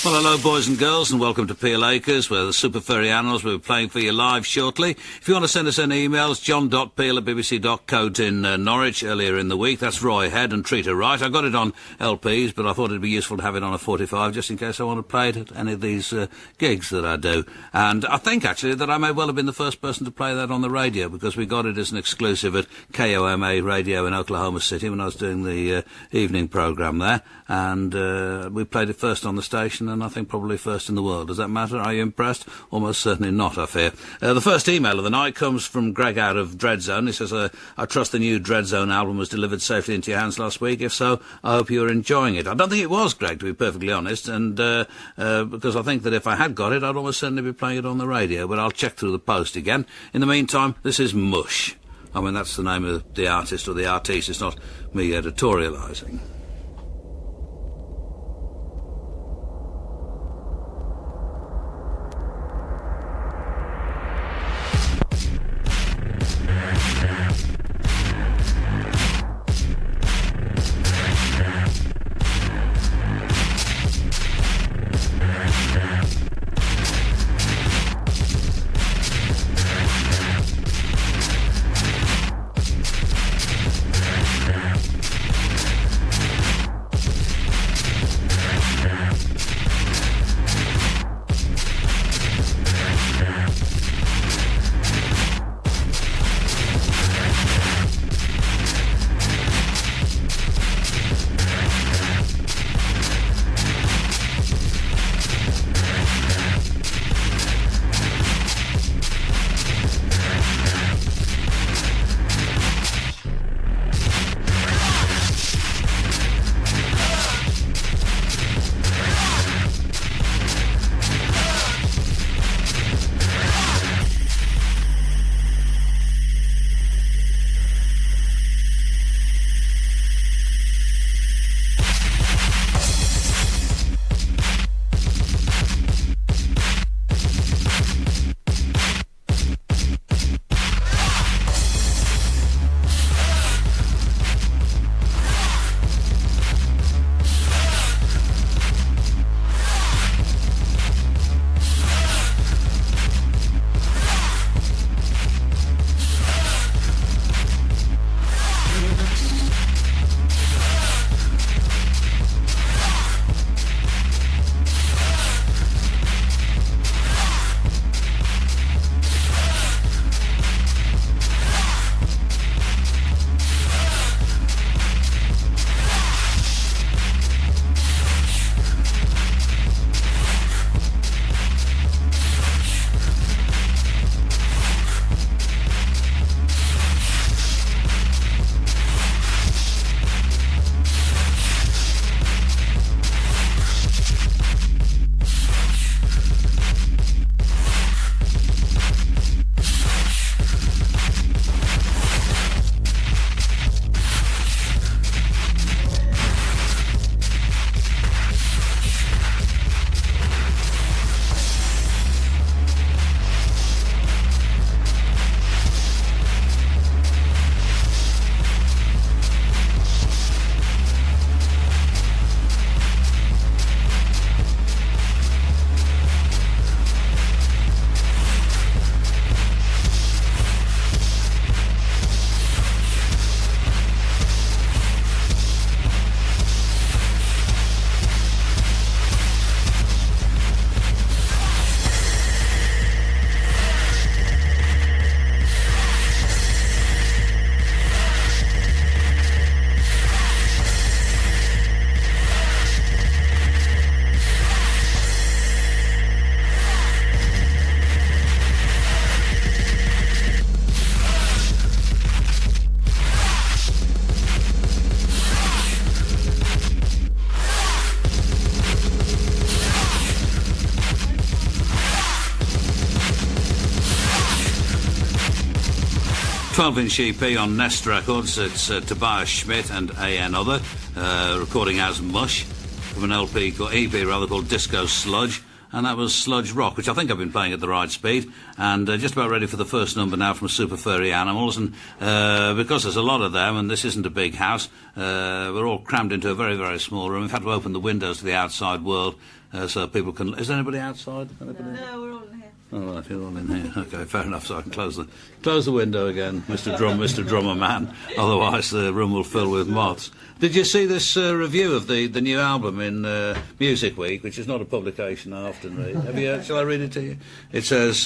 Well, hello, boys and girls, and welcome to Peel Acres, where the Super Furry Animals will be playing for you live shortly. If you want to send us any emails, john.peel@bbc.co in Norwich earlier in the week. That's Roy Head and Treat Her Right. I got it on LPs, but I thought it'd be useful to have it on a 45, just in case I want to play it at any of these gigs that I do. And I think, actually, that I may well have been the first person to play that on the radio, because we got it as an exclusive at KOMA Radio in Oklahoma City when I was doing the evening programme there. And we played it first on the station, and I think probably first in the world. Does that matter? Are you impressed? Almost certainly not, I fear. The first email of the night comes from Greg out of Dreadzone. He says, I trust the new Dreadzone album was delivered safely into your hands last week. If so, I hope you're enjoying it. I don't think it was, Greg, to be perfectly honest, and because I think that if I had got it, I'd almost certainly be playing it on the radio, but I'll check through the post again. In the meantime, this is Mush. I mean, that's the name of the artist or the artiste. It's not me editorialising. ...12-inch EP on Nest Records. It's Tobias Schmidt and A.N. Other, recording as Mush, from an EP called Disco Sludge. And that was Sludge Rock, which I think I've been playing at the right speed. And just about ready for the first number now from Super Furry Animals. And because there's a lot of them, and this isn't a big house, we're all crammed into a very, very small room. We've had to open the windows to the outside world. so people can... Is anybody outside? Anybody? No, we're all in here. Oh, right, you're all in here. Okay, fair enough. So I can close the window again, Mr. Drummer Man. Otherwise, the room will fill with moths. Did you see this review of the new album in Music Week, which is not a publication I often read? Have you? Shall I read it to you? It says,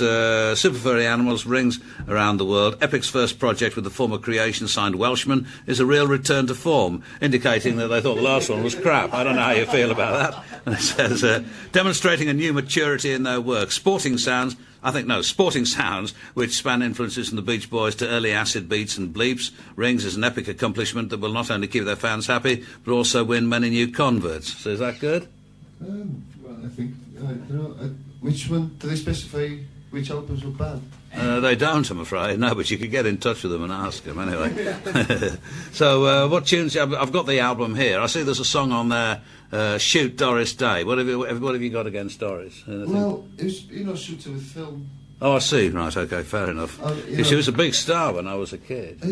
Super Furry Animals rings around the world. Epic's first project with the former Creation signed Welshman is a real return to form, indicating that they thought the last one was crap. I don't know how you feel about that. And it says, demonstrating a new maturity in their work. Sporting sounds, which span influences from the Beach Boys to early acid beats and bleeps. Rings is an epic accomplishment that will not only keep their fans happy, but also win many new converts. So is that good? Well, I think, which one, do they specify which albums were bad? They don't, I'm afraid. No, but you could get in touch with them and ask them anyway. So, what tunes? I've got the album here. I see there's a song on there, Shoot Doris Day. What have you got against Doris? Anything? Well, it was, shooter with film. Oh, I see. Right, okay, fair enough. She was a big star when I was a kid.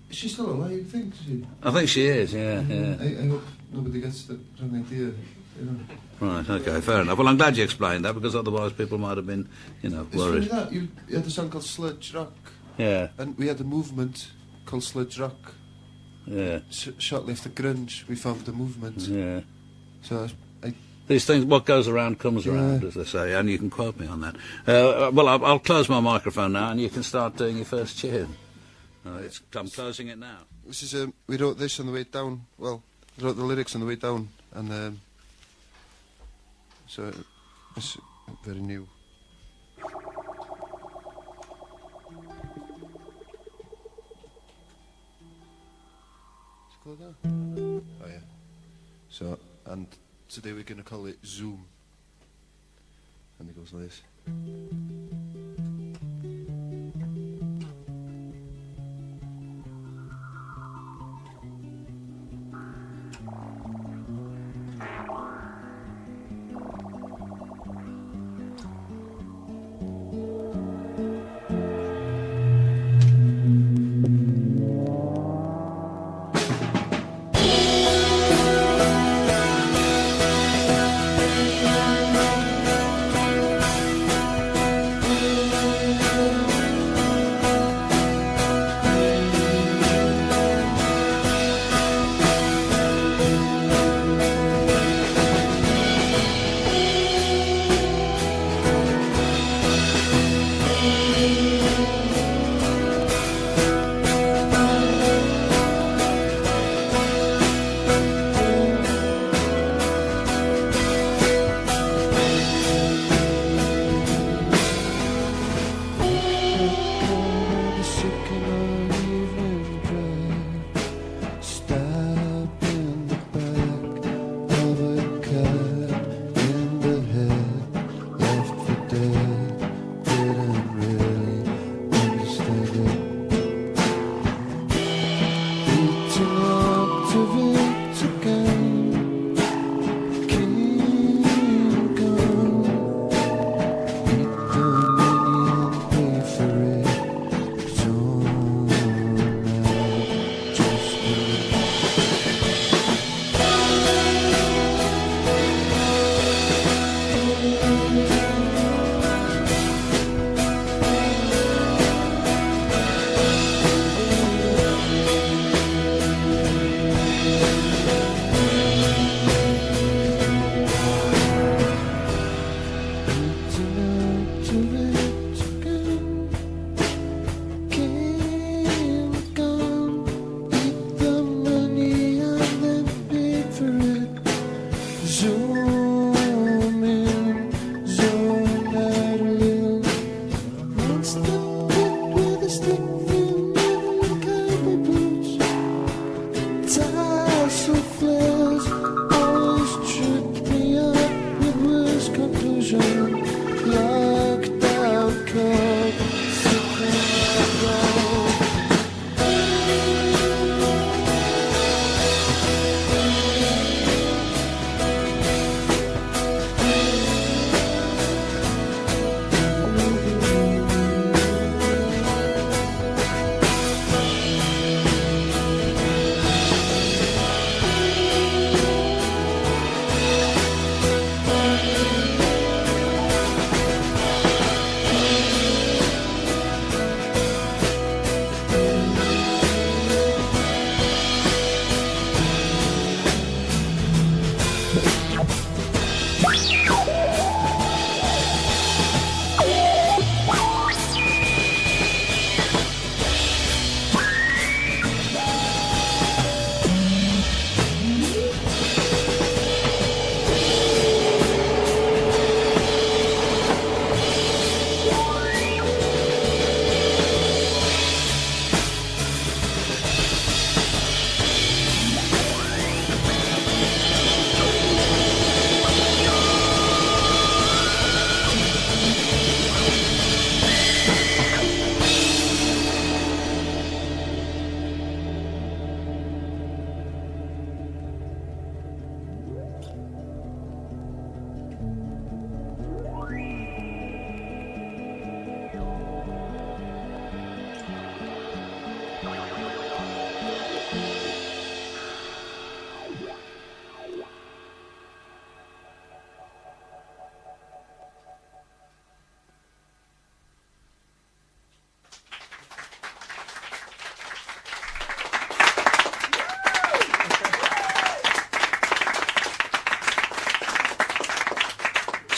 Is she still alive, you think? I think she is, yeah. I hope nobody gets the wrong idea. Right, okay, fair enough. Well, I'm glad you explained that, because otherwise people might have been, worried. It's funny that you had a song called Sludge Rock. Yeah. And we had a movement called Sludge Rock. Yeah. Shortly after grunge, we formed a movement. Yeah. So these things, what goes around comes around, as they say, and you can quote me on that. Well, I'll close my microphone now, and you can start doing your first tune. I'm closing it now. This is we wrote this on the way down. Well, I wrote the lyrics on the way down, and so it's very new. Oh yeah. So, and today we're going to call it Zoom. And it goes like this.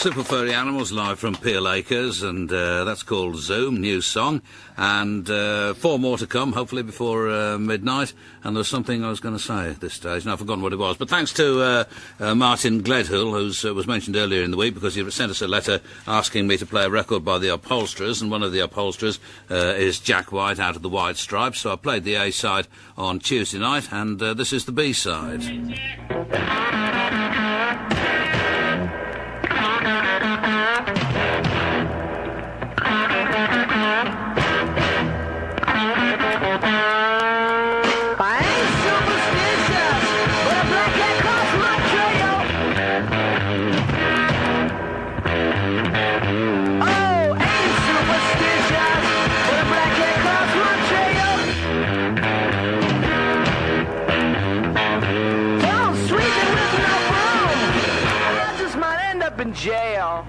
Super Furry Animals live from Peel Acres, and that's called Zoom, new song. And 4 more to come, hopefully before midnight. And there was something I was going to say at this stage, and I've forgotten what it was. But thanks to Martin Gledhill, who was mentioned earlier in the week, because he sent us a letter asking me to play a record by the Upholsterers, and one of the Upholsterers is Jack White out of the White Stripes. So I played the A-side on Tuesday night, and this is the B-side. In jail.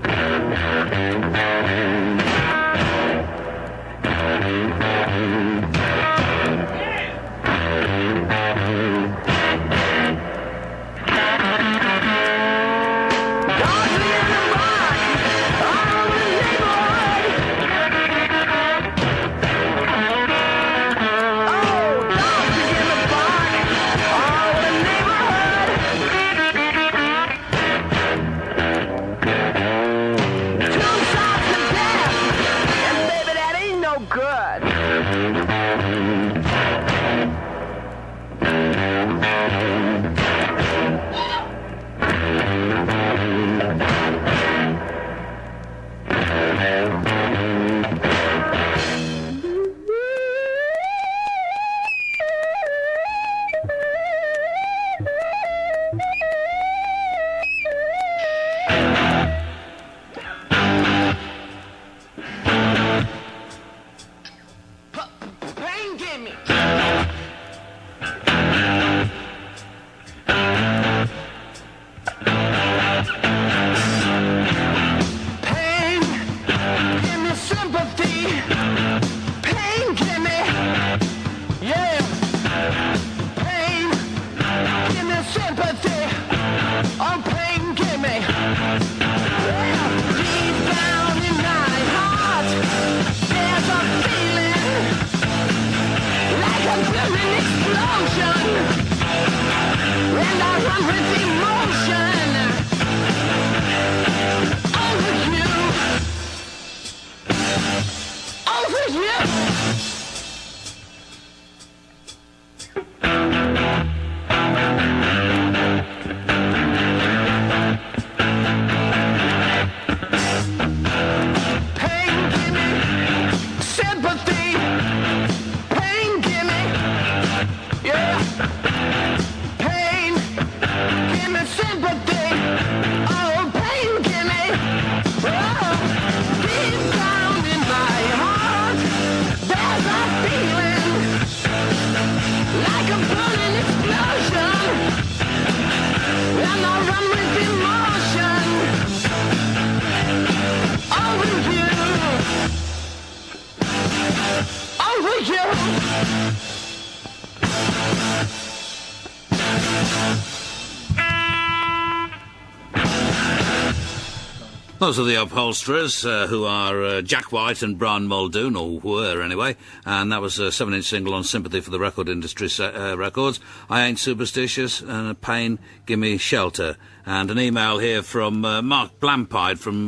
Those are the Upholsterers, who are Jack White and Brian Muldoon, or were anyway, and that was a 7-inch single on Sympathy for the Record Industry Records. I Ain't Superstitious, and a Pain, Gimme Shelter. And an email here from Mark Blampide from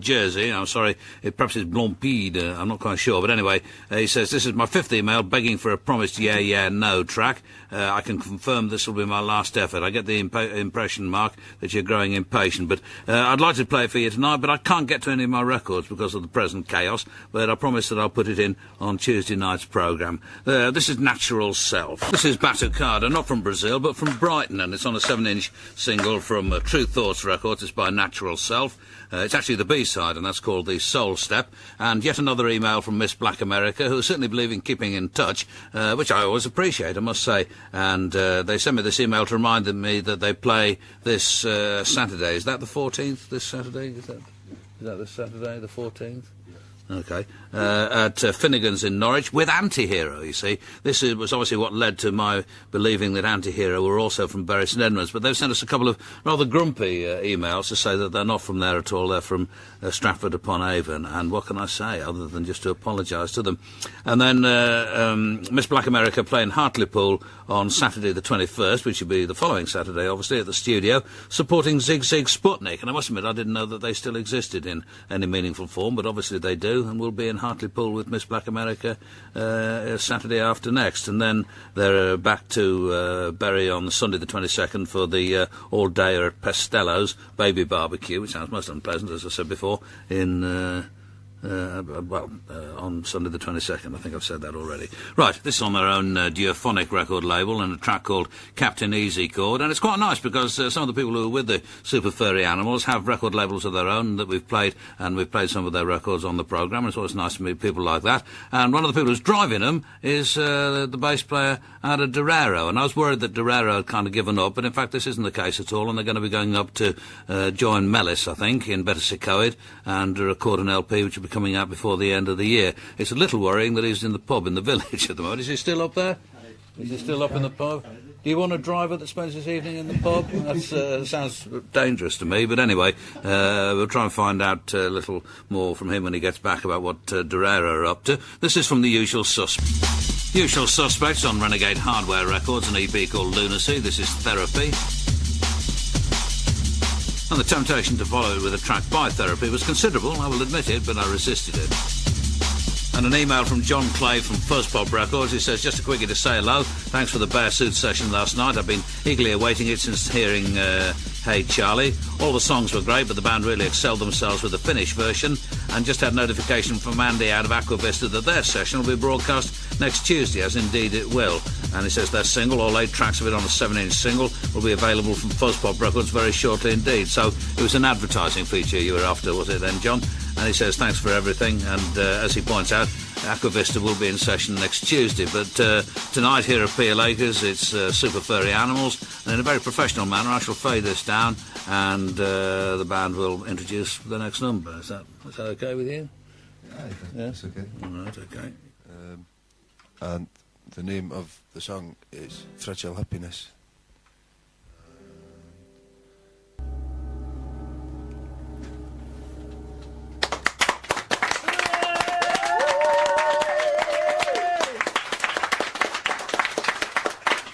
Jersey. I'm sorry, perhaps it's Blampide, I'm not quite sure. But anyway, he says, this is my 5th email begging for a promised Yeah, Yeah, No track. I can confirm this will be my last effort. I get the impression, Mark, that you're growing impatient. But I'd like to play it for you tonight, but I can't get to any of my records because of the present chaos. But I promise that I'll put it in on Tuesday night's programme. This is Natural Self. This is Batucada, not from Brazil, but from Brighton, and it's on a 7-inch single from True Thoughts Records. It's by Natural Self. It's actually the B-side, and that's called The Soul Step. And yet another email from Miss Black America, who certainly believe in keeping in touch, which I always appreciate, I must say. And they sent me this email to remind me that they play this Saturday. Is that the 14th, this Saturday? Is that this Saturday, the 14th? Okay. At Finnegan's in Norwich with Anti-Hero, you see. This was obviously what led to my believing that Anti-Hero were also from Bury St Edmunds, but they've sent us a couple of rather grumpy emails to say that they're not from there at all. They're from Stratford-upon-Avon, and what can I say other than just to apologise to them? And then Miss Black America playing Hartlepool on Saturday the 21st, which will be the following Saturday, obviously, at the studio, supporting Zig Zig Sputnik. And I must admit, I didn't know that they still existed in any meaningful form, but obviously they do, and we'll be in Hartlepool with Miss Black America Saturday after next. And then they're back to Bury on Sunday the 22nd for the all-dayer at Pestello's Baby Barbecue, which sounds most unpleasant, as I said before, in... on Sunday the 22nd. I think I've said that already. Right, this is on their own Duophonic record label and a track called Captain Easy Chord, and it's quite nice because some of the people who are with the Super Furry Animals have record labels of their own that we've played, and we've played some of their records on the programme, and it's always nice to meet people like that. And one of the people who's driving them is the bass player out of Dorero, and I was worried that Dorero had kind of given up, but in fact this isn't the case at all, and they're going to be going up to join Mellis, I think, in Betws-y-Coed, and record an LP which will be coming out before the end of the year. It's a little worrying that he's in the pub in the village at the moment. Is he still up there? Is he still up in the pub? Do you want a driver that spends his evening in the pub? That sounds dangerous to me, but anyway, we'll try and find out a little more from him when he gets back about what Dorero are up to. This is from the Usual Suspects on Renegade Hardware Records, an EP called Lunacy. This is Therapy. And the temptation to follow it with a track by Therapy was considerable, I will admit it, but I resisted it. And an email from John Clay from Fuzz Pop Records. He says, just a quickie to say hello. Thanks for the Bare Suit session last night. I've been eagerly awaiting it since hearing Hey Charlie. All the songs were great, but the band really excelled themselves with the Finnish version. And just had notification from Andy out of Aquavista that their session will be broadcast next Tuesday, as indeed it will. And he says their single, or 8 tracks of it on a 7-inch single, will be available from Fuzz Pop Records very shortly indeed. So it was an advertising feature you were after, was it then, John? And he says thanks for everything, and as he points out, Aquavista will be in session next Tuesday. But tonight here at Peel Acres, it's Super Furry Animals, and in a very professional manner I shall fade this down, and the band will introduce the next number. Is that okay with you? Yeah, it's okay. All right, okay. And the name of the song is Fragile Happiness.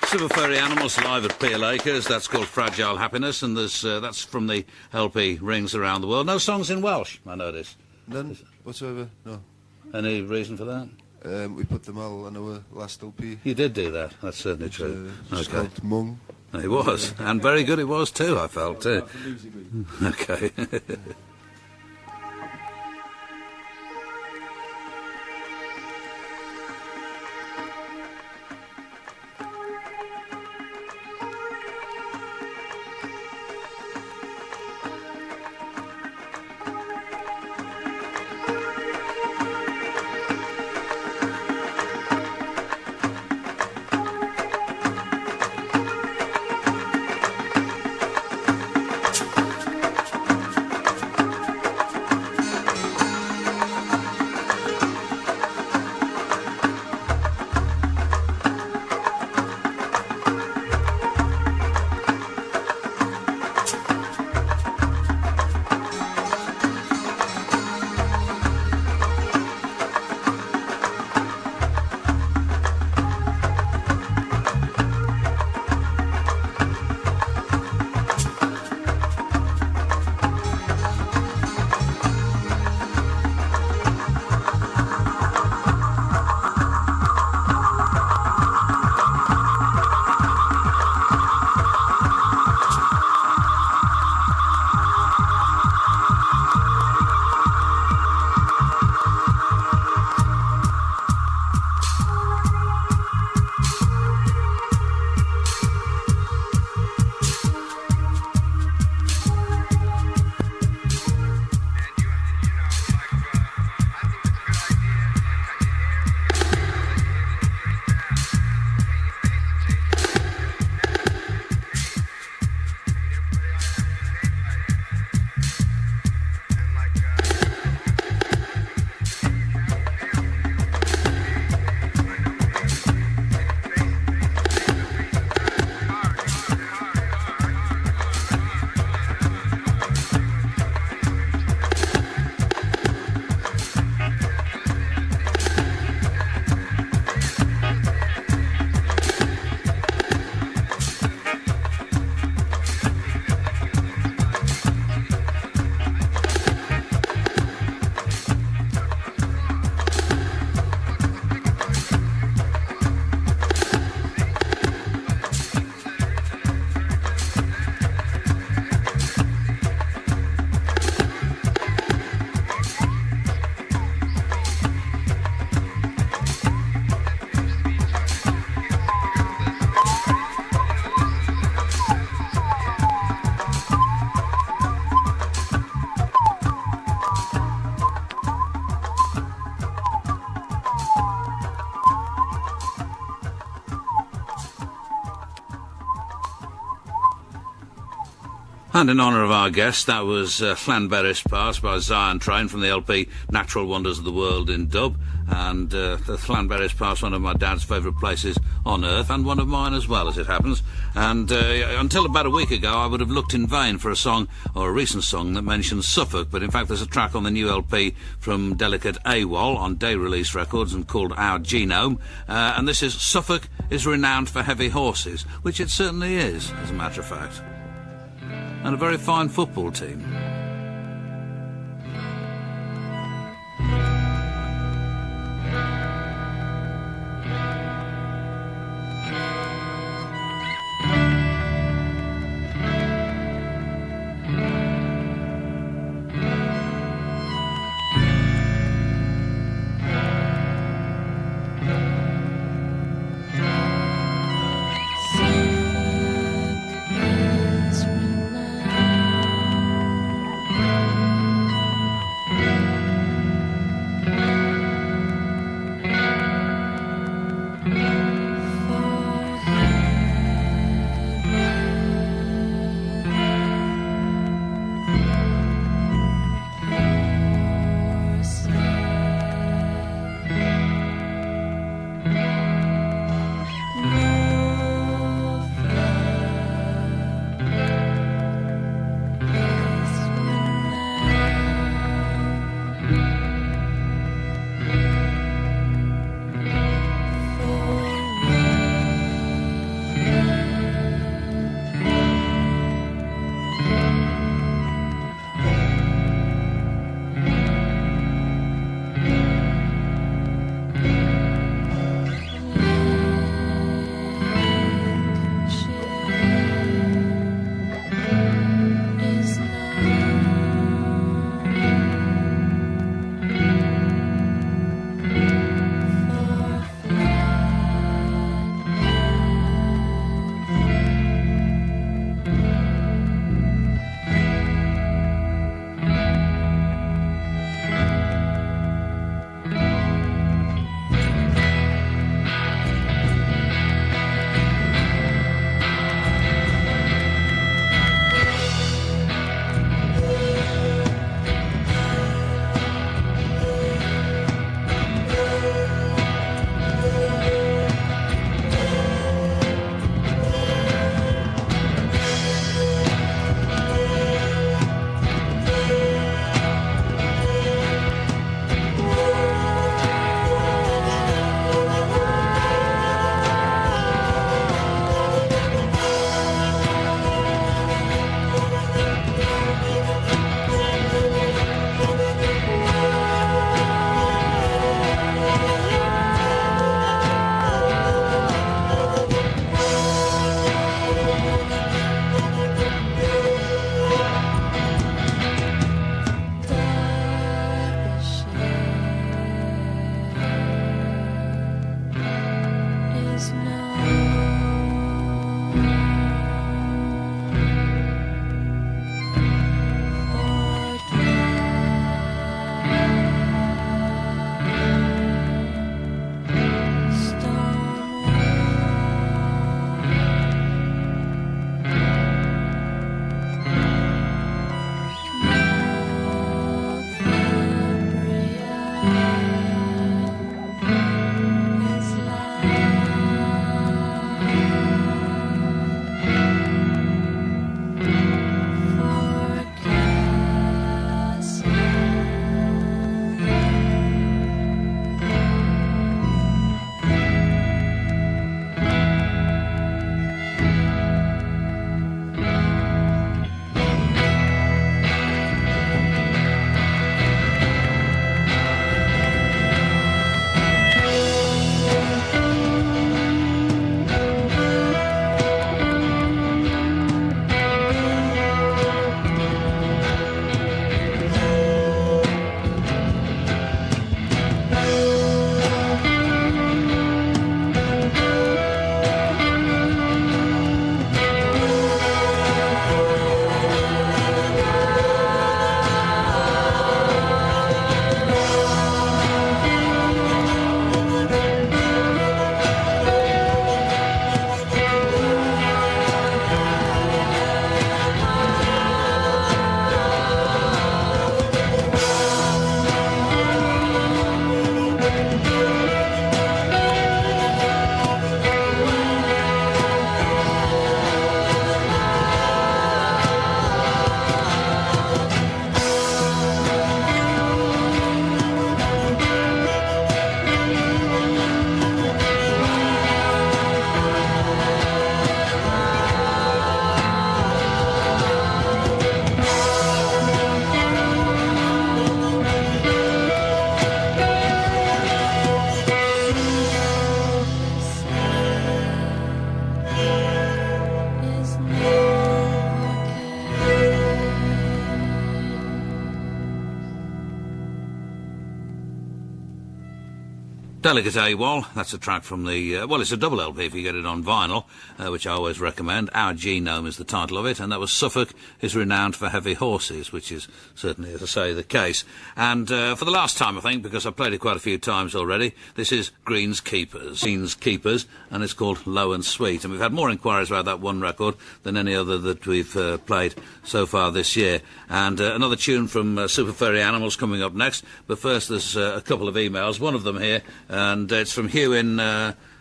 Super Furry Animals live at Peel Acres. That's called Fragile Happiness, and there's that's from the LP Rings Around the World. No songs in Welsh, I notice. None whatsoever, no. Any reason for that? We put them all on our last LP. You did do that, that's certainly true. It's called Mung. It was, and very good it was too, I felt too. Okay. And in honour of our guest, that was Llanberis Pass by Zion Train from the LP Natural Wonders of the World in dub. And the Llanberis Pass, one of my dad's favourite places on earth, and one of mine as well, as it happens. And until about a week ago, I would have looked in vain for a song, or a recent song, that mentions Suffolk. But in fact, there's a track on the new LP from Delicate AWOL on Day Release Records and called Our Genome. And this is Suffolk is Renowned for Heavy Horses, which it certainly is, as a matter of fact. And a very fine football team. Delicate AWOL, that's a track from the, well, it's a double LP if you get it on vinyl, which I always recommend. Our Genome is the title of it, and that was Suffolk is Renowned for Heavy Horses, which is certainly, as I say, the case. And for the last time, I think, because I've played it quite a few times already, this is Green's Keepers, and it's called Low and Sweet. And we've had more inquiries about that one record than any other that we've played so far this year. And another tune from Super Furry Animals coming up next, but first there's a couple of emails, one of them here, and it's from Hugh in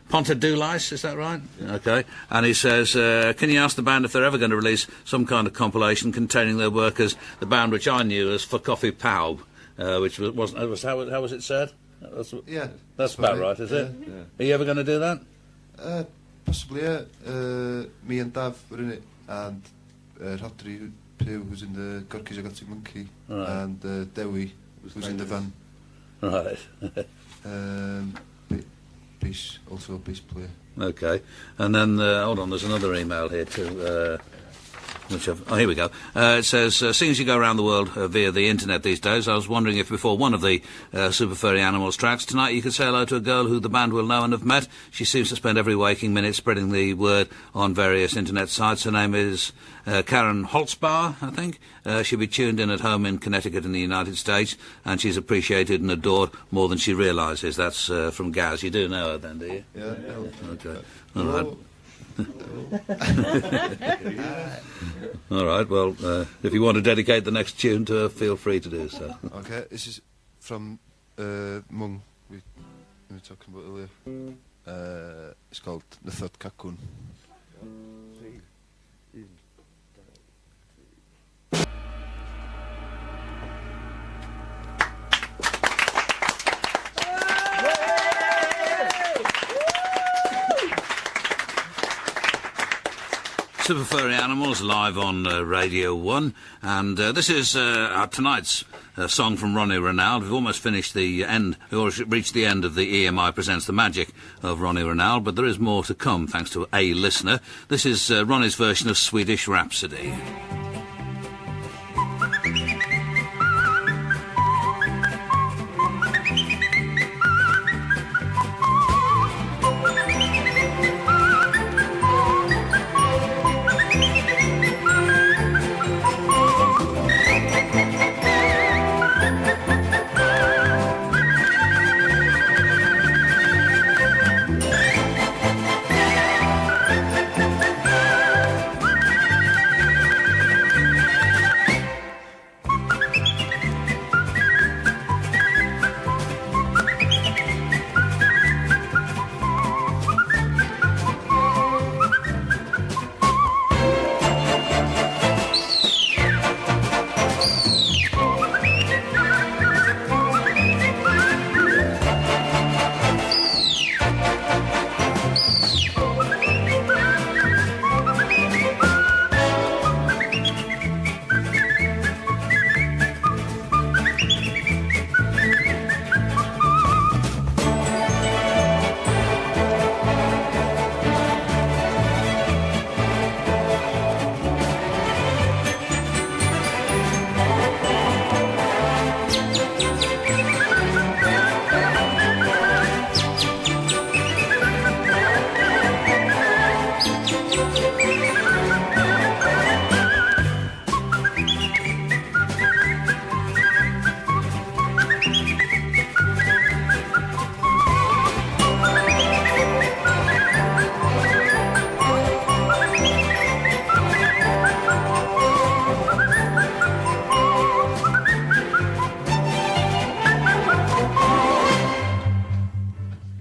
Ponta Dulais, is that right? Yeah. Okay. And he says, can you ask the band if they're ever going to release some kind of compilation containing their work as the band which I knew as For Coffee Paub, which wasn't, how was it said? Yeah. That's about right, is it? Yeah. Are you ever going to do that? Possibly, yeah. Me and Dav were in it, and Rhodri Pugh, who's in the Gorky's Agotic Monkey, right. And Dewi, who's in the van. Right. Bass, also a bass player. Okay. And then, hold on, there's another email here too. Here we go. It says, seeing as you go around the world via the internet these days, I was wondering if before one of the Super Furry Animals tracks tonight you could say hello to a girl who the band will know and have met. She seems to spend every waking minute spreading the word on various internet sites. Her name is Karen Holzbauer, I think. She'll be tuned in at home in Connecticut in the United States, and she's appreciated and adored more than she realises. That's from Gaz. You do know her then, do you? Yeah. Okay. All right. All right, well, if you want to dedicate the next tune to her, feel free to do so. Okay, this is from Mung, we were talking about earlier. It's called The Third Cocoon. Super Furry Animals live on Radio 1, and this is tonight's song from Ronnie Ranald. We've almost finished the end, we've reached the end of the EMI Presents the Magic of Ronnie Ranald, but there is more to come thanks to a listener. This is Ronnie's version of Swedish Rhapsody.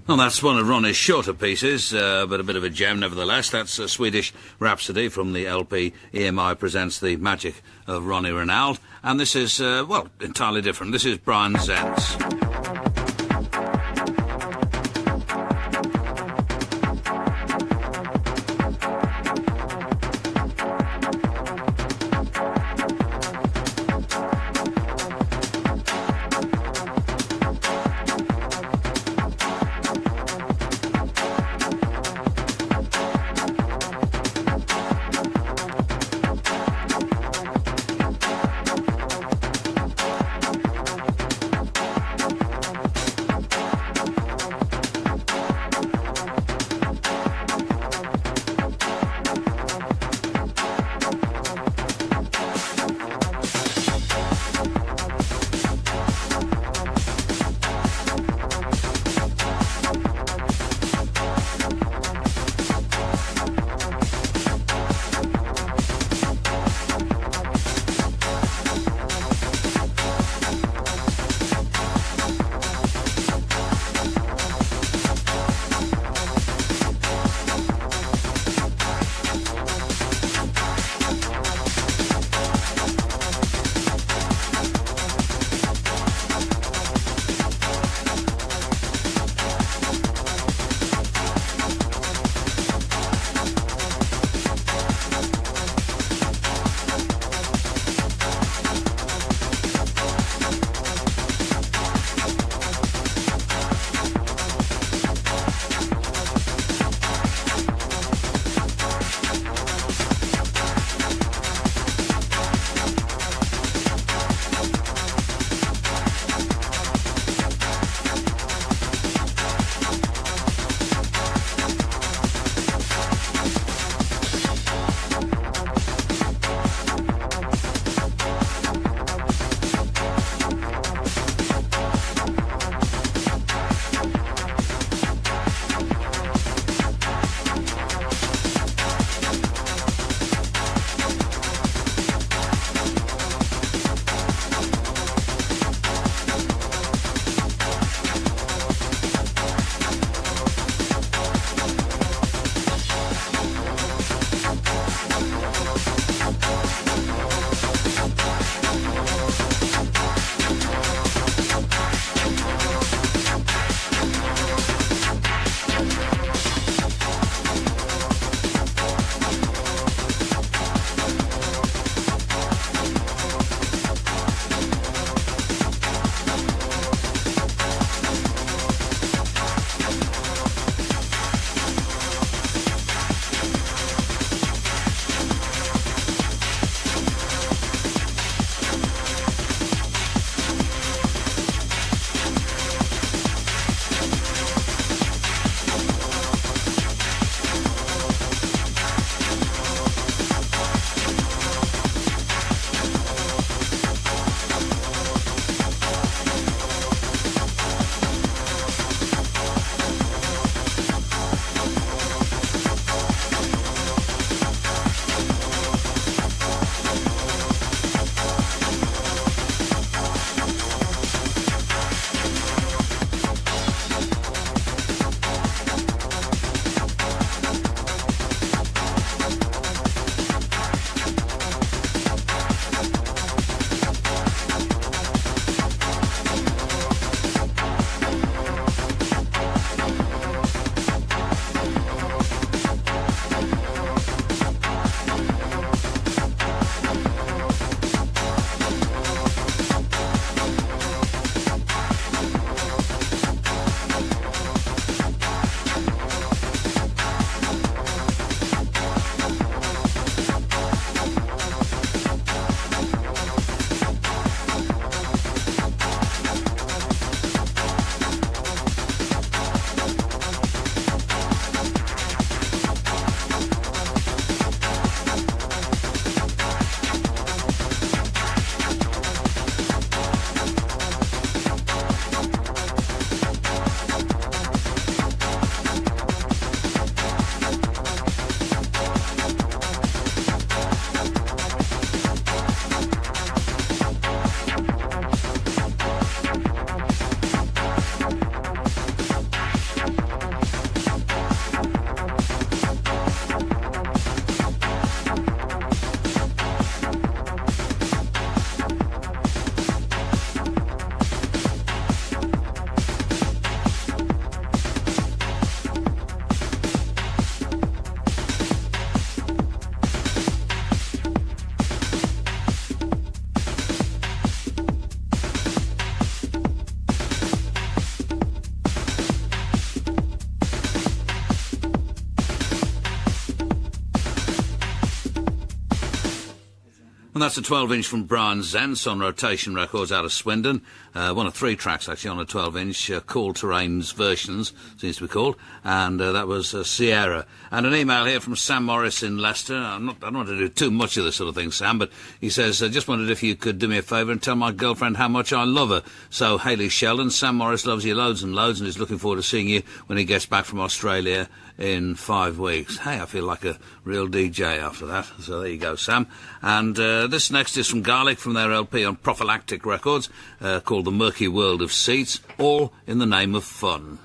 Well, that's one of Ronnie's shorter pieces, but a bit of a gem nevertheless. That's a Swedish Rhapsody from the LP EMI Presents the Magic of Ronnie Ranald. And this is, well, entirely different. This is Brian Zenz. And that's a 12-inch from Brian Zentz on Rotation Records out of Swindon. One of 3 tracks, actually, on a 12-inch, Cool Terrains Versions, seems to be called. And that was Sierra. And an email here from Sam Morris in Leicester. I don't want to do too much of this sort of thing, Sam, but he says, I just wondered if you could do me a favour and tell my girlfriend how much I love her. So, Hayley Sheldon, Sam Morris loves you loads and loads and is looking forward to seeing you when he gets back from Australia in 5 weeks. Hey, I feel like a real DJ after that. So there you go, Sam. And this next is from Garlic, from their LP on Prophylactic Records, called The Murky World of Seats, all in the name of fun.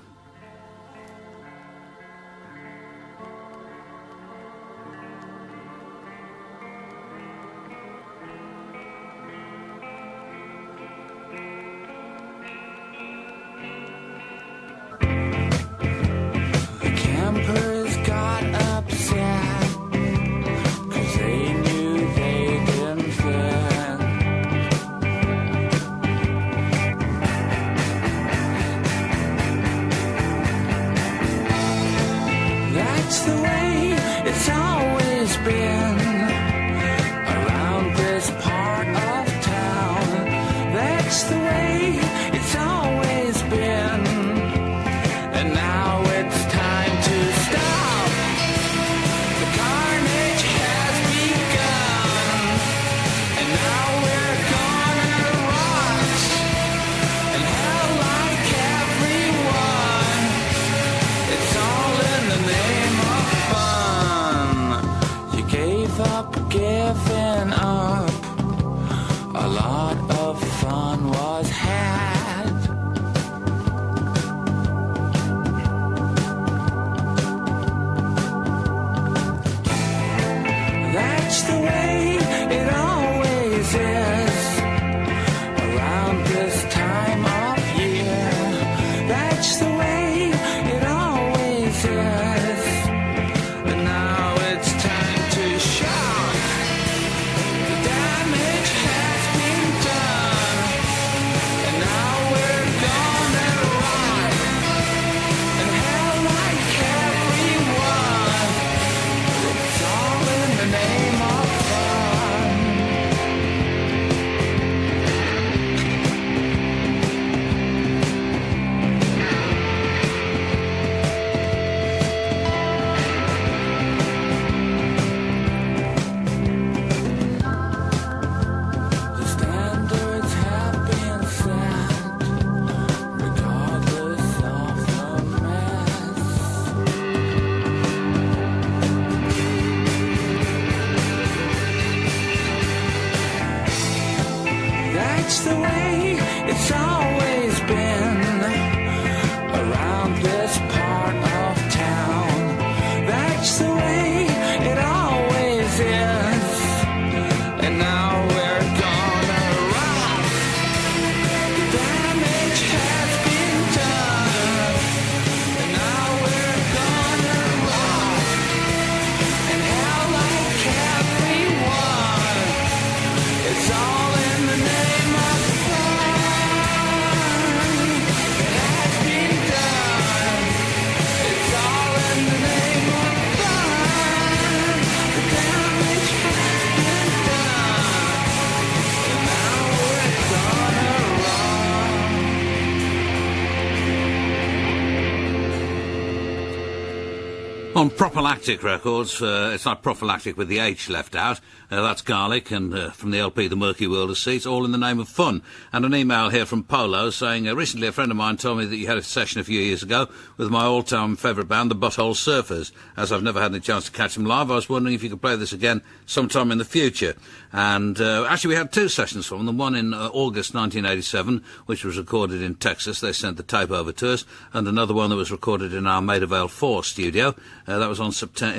On Prophylactic Records, it's not Prophylactic with the H left out, that's Garlic, and from the LP The Murky World of Seats, all in the name of fun. And an email here from Polo saying, recently a friend of mine told me that you had a session a few years ago with my all-time favourite band, the Butthole Surfers. As I've never had any chance to catch them live, I was wondering if you could play this again sometime in the future. And actually we had 2 sessions from them, one in August 1987, which was recorded in Texas. They sent the tape over to us, and another one that was recorded in our Maida Vale 4 studio. That was in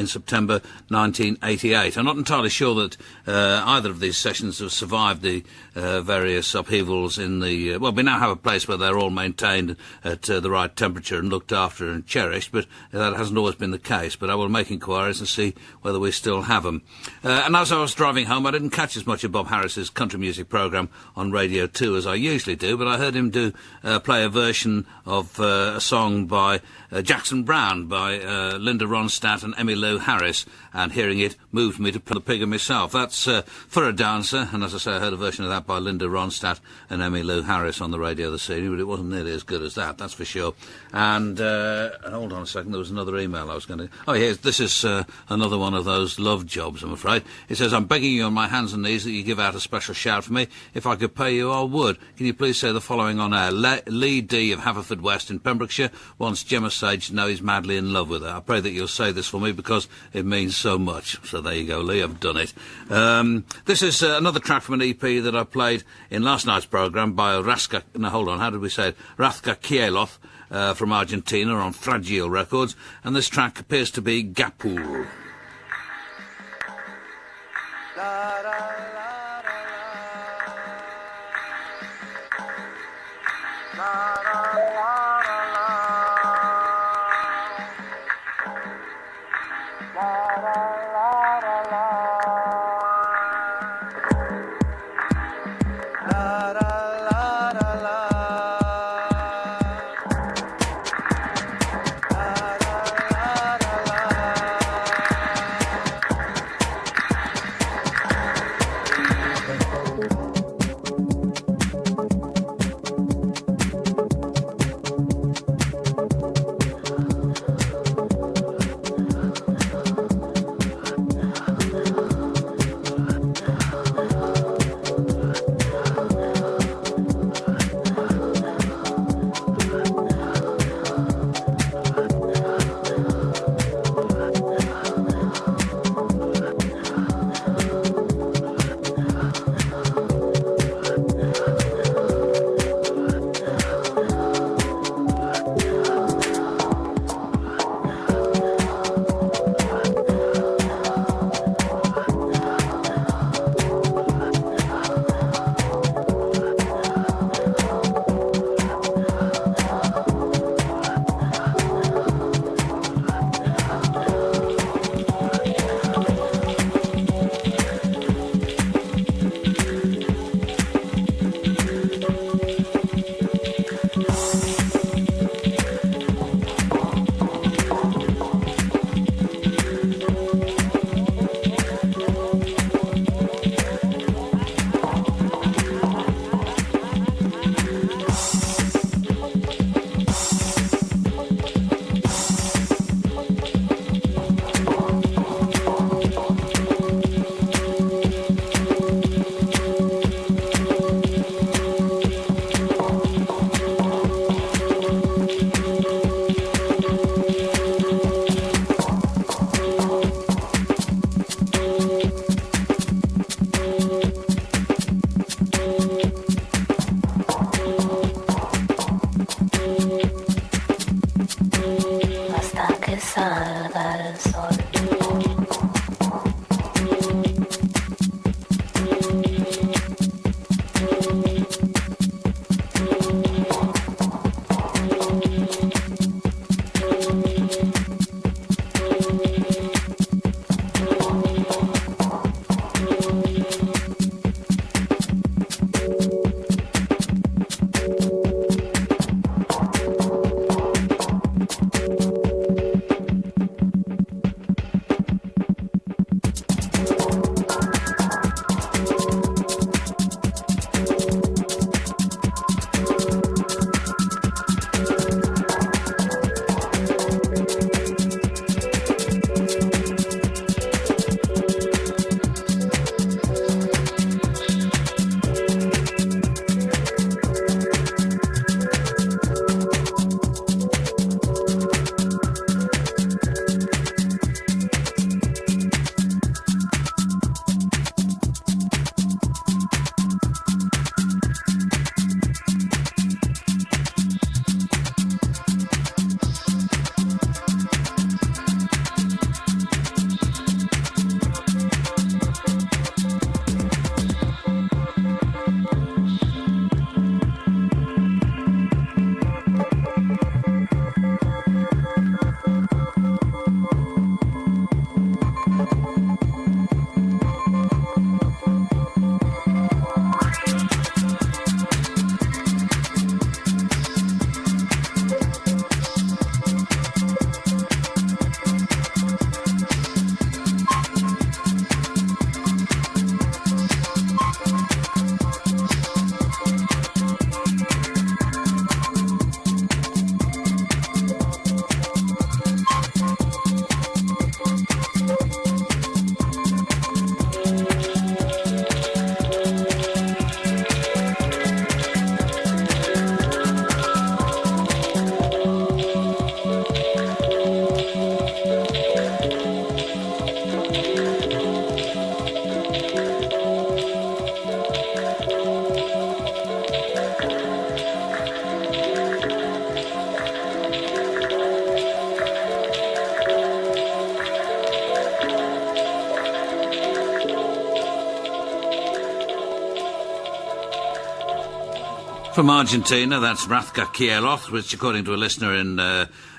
September 1988. I'm not entirely sure that either of these sessions have survived the various upheavals in the... well, we now have a place where they're all maintained at the right temperature and looked after and cherished, but that hasn't always been the case. But I will make inquiries and see whether we still have them. And as I was driving home, I didn't catch as much of Bob Harris's country music programme on Radio 2 as I usually do, but I heard him play a version of a song by Jackson Browne by Linda Ronstadt Ronstadt and Emmylou Harris, and hearing it moved me to play the pig myself. That's For a Dancer, and as I say, I heard a version of that by Linda Ronstadt and Emmylou Harris on the radio this evening, but it wasn't nearly as good as that's for sure. And hold on a second, there was another email I was going to... Oh, yes, this is another one of those love jobs, I'm afraid. It says, I'm begging you on my hands and knees that you give out a special shout for me. If I could pay you, I would. Can you please say the following on air? Lee D of Haverfordwest in Pembrokeshire wants Gemma Sage to know he's madly in love with her. I pray that you'll say this for me because it means so much. So there you go, Lee, I've done it. This is another track from an EP that I played in last night's programme by Rathka Kielov from Argentina on Fragile Records, and this track appears to be Gapul. From Argentina, that's Razca Kieloth, which, according to a listener in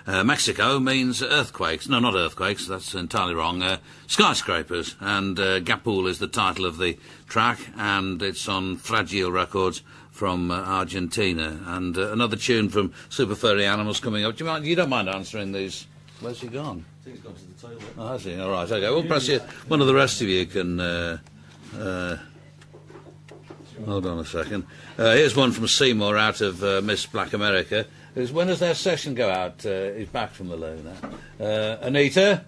Mexico, means earthquakes. No, not earthquakes, that's entirely wrong. Skyscrapers. And Gapul is the title of the track, and it's on Fragile Records from Argentina. And another tune from Super Furry Animals coming up. You don't mind answering these? Where's he gone? I think he's gone to the toilet. Oh, has he? All right, okay. Well, perhaps one of the rest of you can... hold on a second. Here's one from Seymour out of Miss Black America. When does their session go out? He's back from the loo now. Anita?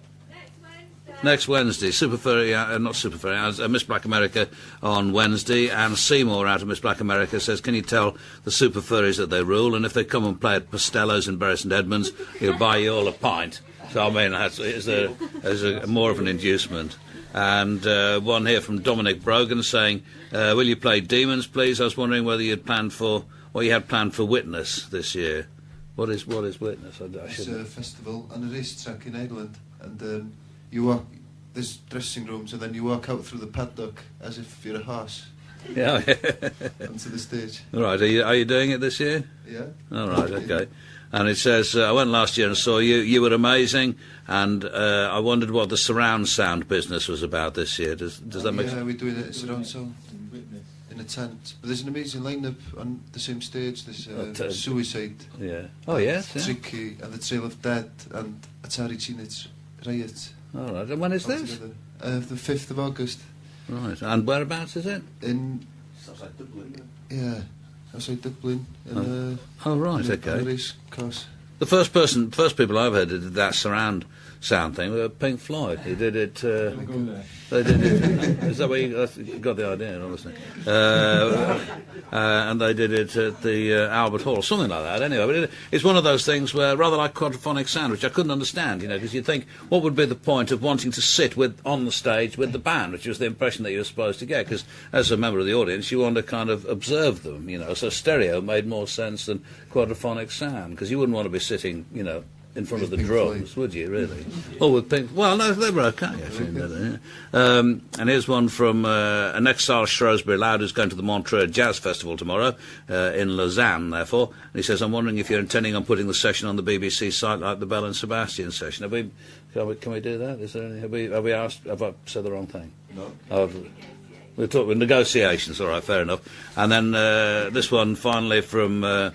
Next Wednesday. Super Furry, not Super Furry, Miss Black America on Wednesday. And Seymour out of Miss Black America says, can you tell the Super Furries that they rule? And if they come and play at Pastello's in Bury St Edmunds, he'll buy you all a pint. So, I mean, it's a more of an inducement. And one here from Dominic Brogan saying, will you play Demons, please? I was wondering whether you had planned for Witness this year. What is Witness? It's a festival and a racetrack in Ireland, and you walk. There's dressing rooms, and then you walk out through the paddock as if you're a horse. Yeah. Onto the stage. All right. Are you doing it this year? Yeah. All right. Okay. And it says, I went last year and saw you. You were amazing, and I wondered what the surround sound business was about this year. Does that make sense? Yeah, we're doing it surround sound in a tent. But there's an amazing lineup on the same stage. There's Suicide. Yeah. Oh, yes. Yeah. Tricky, and The Trail of Dead, and Atari Teenage Riot. All right. And when is this? Together. The 5th of August. Right. And whereabouts is it? Outside Dublin. Yeah. Outside Dublin. Oh, right. In Okay. a race course. The first people I've heard that did that surround sound thing were Pink Floyd. They did it. They did it. Is that where you got the idea? Obviously. And they did it at the Albert Hall, something like that. Anyway, but it's one of those things where, rather like quadraphonic sound, which I couldn't understand, because you'd think, what would be the point of wanting to sit on the stage with the band, which was the impression that you were supposed to get? Because as a member of the audience, you want to kind of observe them, So stereo made more sense than quadraphonic sound, because you wouldn't want to be sitting, in front of the drums, would you, really? Or with Pink... Well, no, they were okay, actually. And here's one from an exiled Shrewsbury lad who's going to the Montreux Jazz Festival tomorrow, in Lausanne, therefore. And he says, I'm wondering if you're intending on putting the session on the BBC site like the Bell and Sebastian session. Can we do that? Is there any... Have I said the wrong thing? No. We're talking negotiations, all right, fair enough. And then this one, finally, from...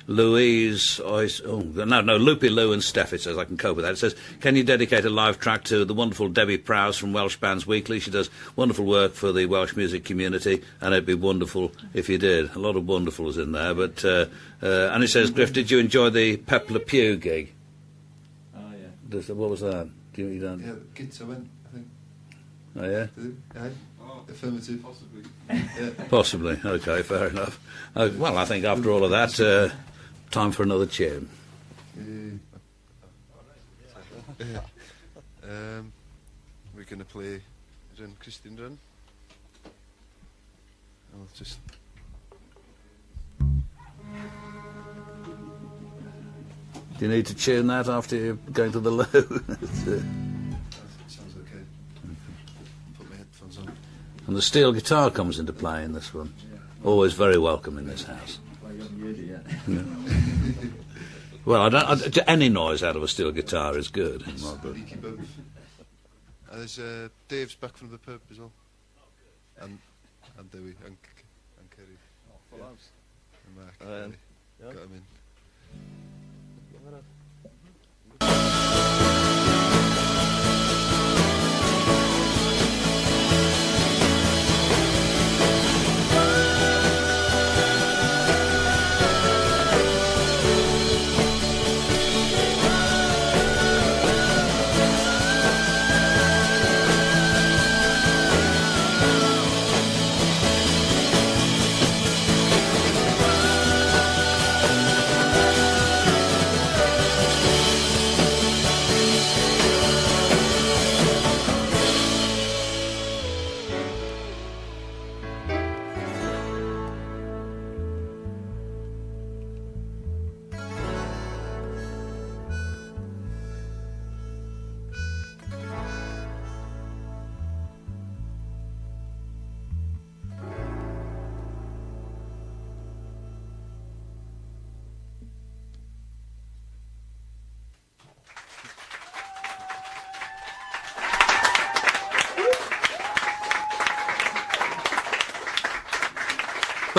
Louise, Loopy Lou and Steph, it says, I can cope with that. It says, can you dedicate a live track to the wonderful Debbie Prowse from Welsh Bands Weekly? She does wonderful work for the Welsh music community, and it'd be wonderful if you did. A lot of wonderfuls in there, but, and it says, Griff, did you enjoy the Pep Le Pew gig? Oh, yeah. What was that? You don't... Yeah, kids I went, I think. Oh, yeah? Aye. Affirmative. Possibly. Yeah. Possibly, okay, fair enough. Well, I think after all of that, time for another tune. We're going to play Run Christian Run. I'll just... Do you need to tune that after you're going to the loo? Sounds okay. Put my headphones on. And the steel guitar comes into play in this one. Always very welcome in this house. Well, you haven't heard it yet. Yeah. Well, any noise out of a steel guitar is good. In my book. Leaky both. There's Dave's back from the pub as well. And Dewey and Kerry. Full house. And Mark. Yeah. Got him in.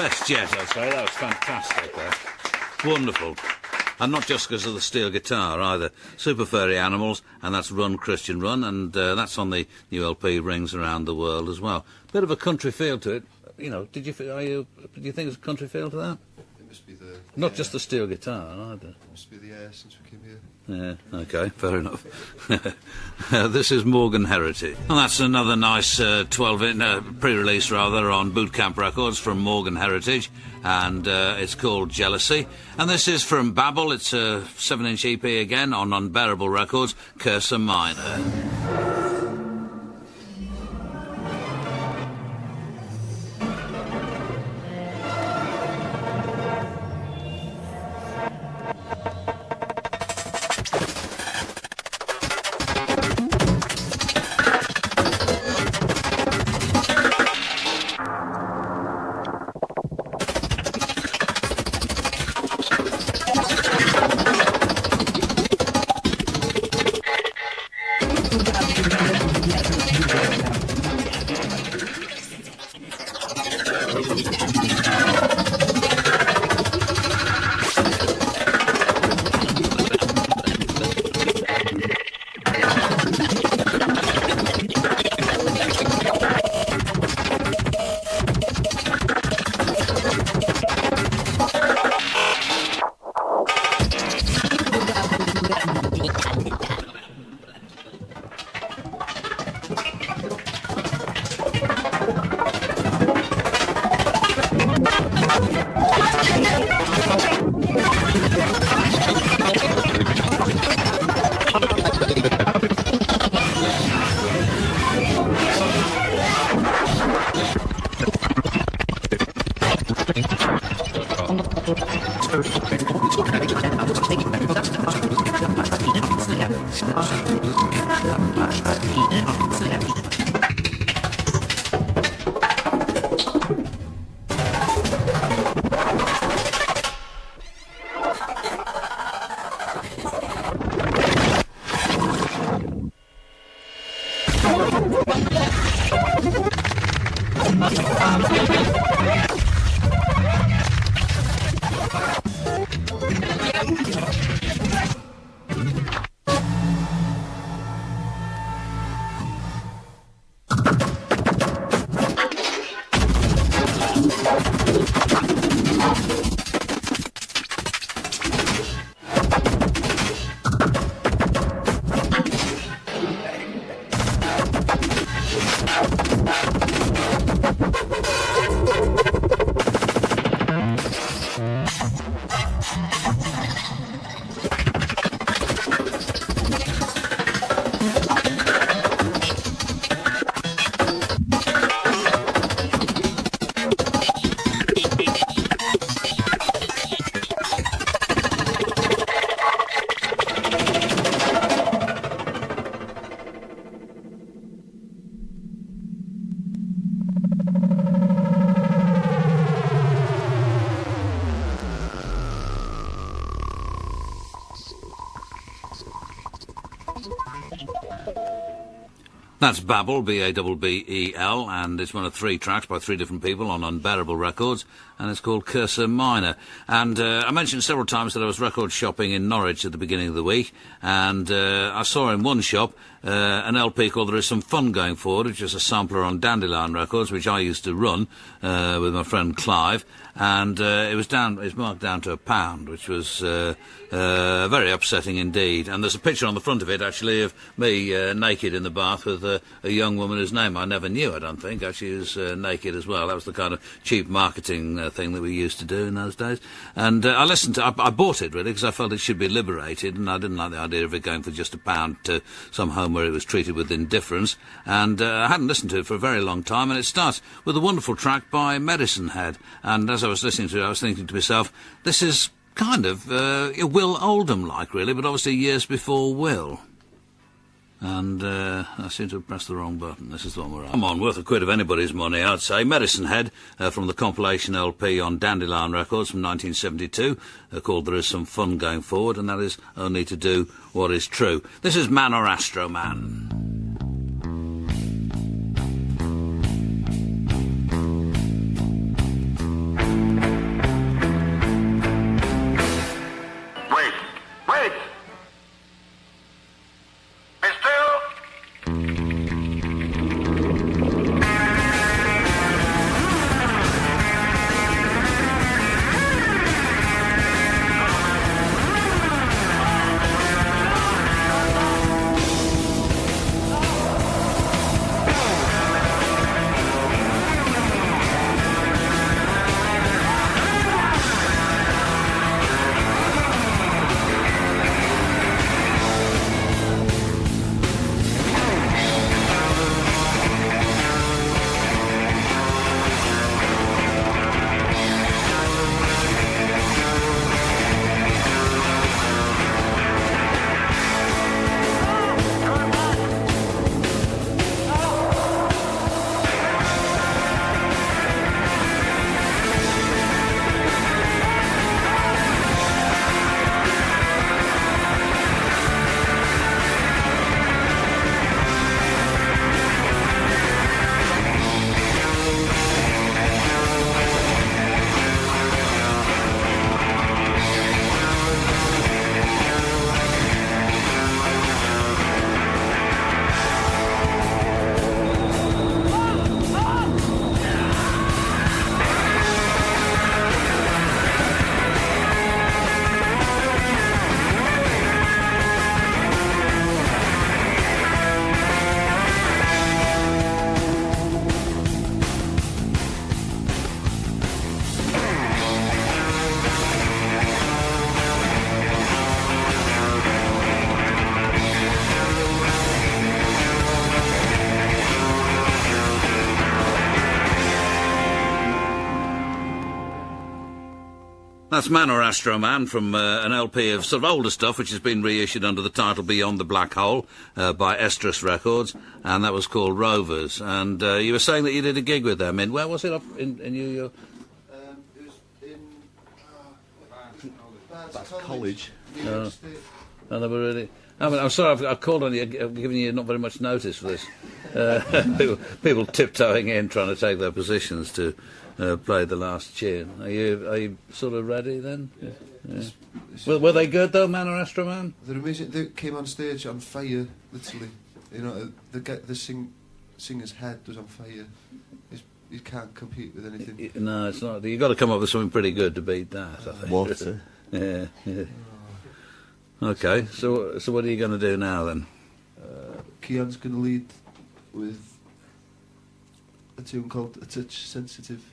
best yet, I'd say. That was fantastic. Wonderful. And not just because of the steel guitar either. Super Furry Animals, and that's Run Christian Run, and that's on the new LP Rings Around the World as well. Bit of a country feel to it. You know, do you think there's a country feel to that? It must be the... Not just the steel guitar either. It must be the air since we came here. Yeah, OK, fair enough. This is Morgan Heritage. And that's another nice 12-inch, pre-release rather, on Boot Camp Records from Morgan Heritage, and it's called Jealousy. And this is from Babel. It's a 7-inch EP again on Unbearable Records, Cursor Minor. That's Babel, B-A-B-B-E-L, and it's one of 3 tracks by 3 different people on Unbearable Records, and it's called Cursor Minor. And I mentioned several times that I was record shopping in Norwich at the beginning of the week, and I saw in one shop an LP called There Is Some Fun Going Forward, which is a sampler on Dandelion Records, which I used to run with my friend Clive, and it was marked down to £1, which was very upsetting indeed. And there's a picture on the front of it, actually, of me naked in the bath with a young woman whose name I never knew, I don't think. Actually, was naked as well. That was the kind of cheap marketing thing that we used to do in those days. And I bought it, really, because I felt it should be liberated, and I didn't like the idea of it going for just £1 to some home where it was treated with indifference. And I hadn't listened to it for a very long time, and it starts with a wonderful track by Medicine Head. And as I was listening to it, I was thinking to myself, this is kind of Will Oldham-like, really, but obviously years before Will. And I seem to have pressed the wrong button. This is the one we're on. Come on, worth £1 of anybody's money, I'd say. Medicine Head, from the compilation LP on Dandelion Records from 1972, called There Is Some Fun Going Forward, and that is Only to Do What Is True. This is Man or Astro Man. That's Man or Astro Man from an LP of sort of older stuff, which has been reissued under the title Beyond the Black Hole by Estrus Records, and that was called Rovers. And you were saying that you did a gig with them where was it, up in New York? It was in That's college. New York State. No, they were really... I mean, I'm sorry, I've called on you, I've given you not very much notice for this. People tiptoeing in, trying to take their positions to play the last tune. Are you sort of ready then? Yeah. Were they good though, Man or Astro Man? They're amazing. They came on stage on fire, literally. You know, the singer's head was on fire. You can't compete with anything. No, it's not. You've got to come up with something pretty good to beat that, I think. Water. Yeah. Okay, so what are you going to do now then? Keon's going to lead with a tune called A Touch Sensitive.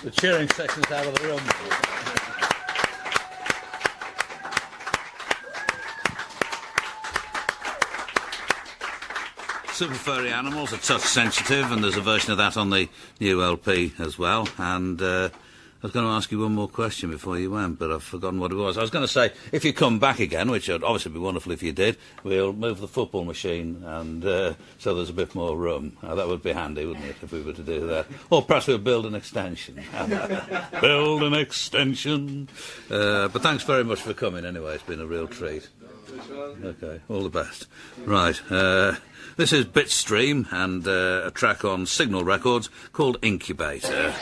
The cheering section's out of the room. Super Furry Animals are touch sensitive, and there's a version of that on the new LP as well. And I was going to ask you one more question before you went, but I've forgotten what it was. I was going to say, if you come back again, which would obviously be wonderful if you did, we'll move the football machine, and so there's a bit more room. That would be handy, wouldn't it, if we were to do that? Or perhaps we'll build an extension. Build an extension. But thanks very much for coming anyway. It's been a real treat. Okay, all the best. Right, this is Bitstream and a track on Signal Records called Incubator.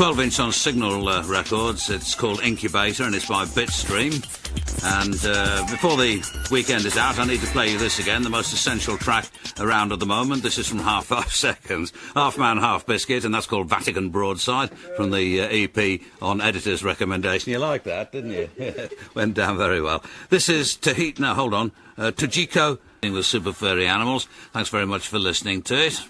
12-inch on Signal Records. It's called Incubator, and it's by Bitstream. And before the weekend is out, I need to play you this again, the most essential track around at the moment. This is from Half 5 Seconds. Half Man, Half Biscuit, and that's called Vatican Broadside from the EP on Editor's recommendation. You liked that, didn't you? Went down very well. This is Tahiti. No, hold on. Tujiko with Super Furry Animals. Thanks very much for listening to it.